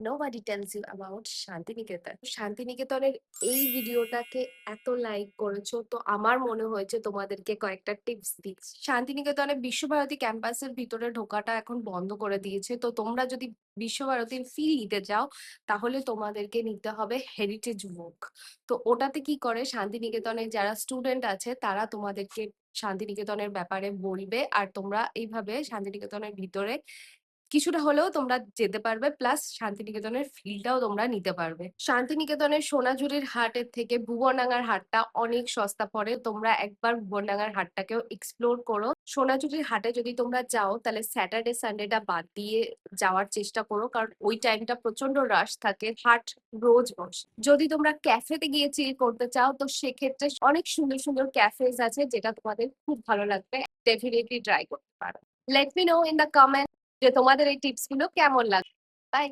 Nobody tells you about Santiniketan. শান্তিনিকেতনের এই ভিডিওটাকে এত লাইক করেছো, তো আমার মনে হয়েছে তোমাদেরকে কয়েকটা টিপস দিই। শান্তিনিকেতনে বিশ্বভারতী ক্যাম্পাসের ভিতরে ঢোকাটা এখন বন্ধ করে দিয়েছে। তো তোমরা যদি বিশ্বভারতীর ফিল নিতে চাও, তাহলে তোমাদেরকে নিতে হবে হেরিটেজ ওয়াক। তো ওটাতে কি করে, শান্তিনিকেতনের যারা স্টুডেন্ট আছে তারা তোমাদেরকে শান্তিনিকেতনের ব্যাপারে বলবে, আর তোমরা এইভাবে শান্তিনিকেতনের ভিতরে কিছুটা হলেও তোমরা যেতে পারবে, প্লাস শান্তিনিকেতনের ফিলটাও তোমরা নিতে পারবে। শান্তিনিকেতনের সোনাঝুরির হাটের থেকে ভুবনডাঙ্গার হাটটা অনেক সস্তা পড়ে। তোমরা একবার ভুবনডাঙ্গার হাটটাকেও এক্সপ্লোর করো। সোনাঝুরির হাটে যদি তোমরা যাও, তাহলে স্যাটারডে সানডেটা বাদ দিয়ে যাওয়ার চেষ্টা করো, কারণ ওই টাইমটা প্রচন্ড রাশ থাকে। হাট রোজ বসে। যদি তোমরা ক্যাফেতে গিয়ে চিল করতে চাও, তো সেক্ষেত্রে অনেক সুন্দর সুন্দর ক্যাফেজ আছে, যেটা তোমাদের খুব ভালো লাগবে। ডেফিনেটলি ট্রাই করতে পারো। Let me no in the comment যে তোমাদের এই টিপস গুলো কেমন লাগে। বাই।